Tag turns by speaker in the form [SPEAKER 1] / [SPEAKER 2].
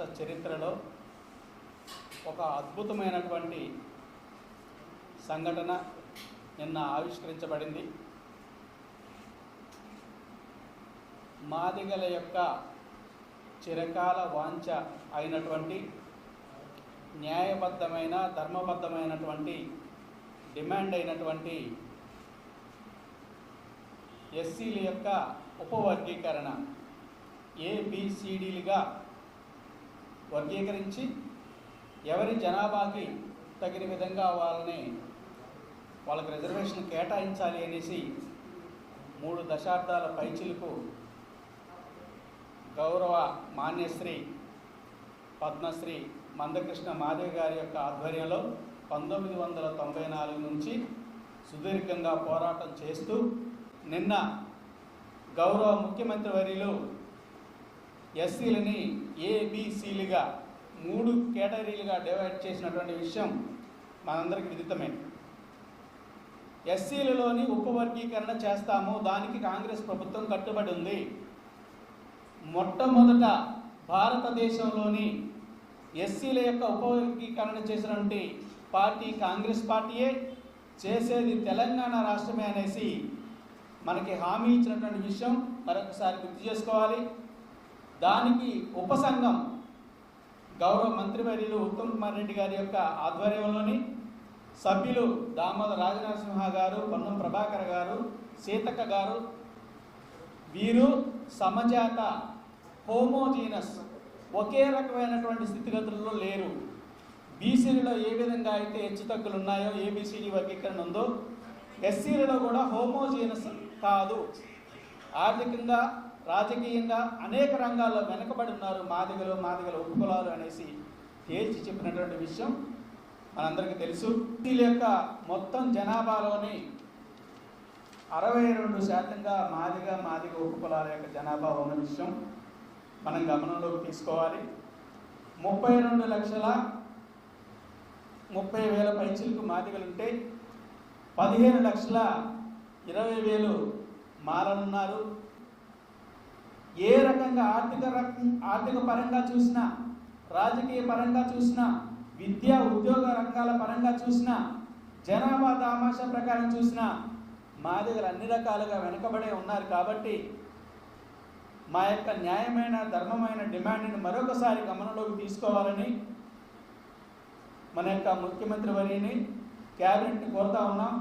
[SPEAKER 1] రాష్ట్ర చరిత్రలో ఒక అద్భుతమైనటువంటి సంఘటన నిన్న ఆవిష్కరించబడింది. మాదిగల యొక్క చిరకాల వాంఛ అయినటువంటి న్యాయబద్ధమైన ధర్మబద్ధమైనటువంటి డిమాండ్ అయినటువంటి ఎస్సీల యొక్క ఉపవర్గీకరణ ఏబిసిడీలుగా వర్గీకరించి ఎవరి జనాభాకి తగిన విధంగా వాళ్ళకి రిజర్వేషన్ కేటాయించాలి అనేసి 3 దశాబ్దాల పైచిలకు గౌరవ మాన్యశ్రీ పద్మశ్రీ మందకృష్ణ మాదిగ గారి యొక్క ఆధ్వర్యంలో 1994 నుంచి సుదీర్ఘంగా పోరాటం చేస్తూ నిన్న గౌరవ ముఖ్యమంత్రి వర్యులు ఎస్సీలని ఏబిసిలుగా 3 కేటగిరీలుగా డివైడ్ చేసినటువంటి విషయం మనందరికీ విదితమే. ఎస్సీలలోని ఉపవర్గీకరణ చేస్తాము, దానికి కాంగ్రెస్ ప్రభుత్వం కట్టుబడి ఉంది. మొట్టమొదట భారతదేశంలోని ఎస్సీల యొక్క ఉపవర్గీకరణ చేసినటువంటి పార్టీ కాంగ్రెస్ పార్టీయే, చేసేది తెలంగాణ రాష్ట్రమే అనేసి మనకి హామీ ఇచ్చినటువంటి విషయం మరొకసారి గుర్తు చేసుకోవాలి. దానికి ఉపసంఘం గౌరవ మంత్రివర్యులు ఉత్తమ్ కుమార్ రెడ్డి గారి యొక్క ఆధ్వర్యంలోని సభ్యులు దామోదర రాజనరసింహ గారు, పొన్నం ప్రభాకర్ గారు, సీతక్క గారు, వీరు సమజాత హోమోజీనస్ ఒకే రకమైనటువంటి స్థితిగతుల్లో లేరు. బీసీలలో ఏ విధంగా అయితే హెచ్చుతగ్గులు ఉన్నాయో ఏబిసిడి వర్గీకరణ ఉందో, ఎస్సీలలో కూడా హోమోజీనస్ కాదు. ఆర్థికంగా రాజకీయంగా అనేక రంగాల్లో వెనకబడి ఉన్నారు మాదిగల ఉపకులాలు అనేసి తేల్చి చెప్పినటువంటి విషయం మనందరికీ తెలుసు. ఎస్సీల యొక్క మొత్తం జనాభాలోని 62% మాదిగ ఉపకులాల యొక్క జనాభా ఉన్న విషయం మనం గమనంలోకి తీసుకోవాలి. 32,30,000 పైచిలకు మాదిగలుంటే 15,20,000 మాలనున్నారు. ఏ రకంగా ఆర్థిక పరంగా చూసినా, రాజకీయ పరంగా చూసినా, విద్యా ఉద్యోగ రంగాల పరంగా చూసినా, జనాభా దామాషా ప్రకారం చూసినా మాదిగలు అన్ని రకాలుగా వెనుకబడే ఉన్నారు. కాబట్టి మా యొక్క న్యాయమైన ధర్మమైన డిమాండ్ని మరొకసారి గమనంలోకి తీసుకోవాలని మన యొక్క ముఖ్యమంత్రి వర్యుని క్యాబినెట్ని కోరుతా ఉన్నాం.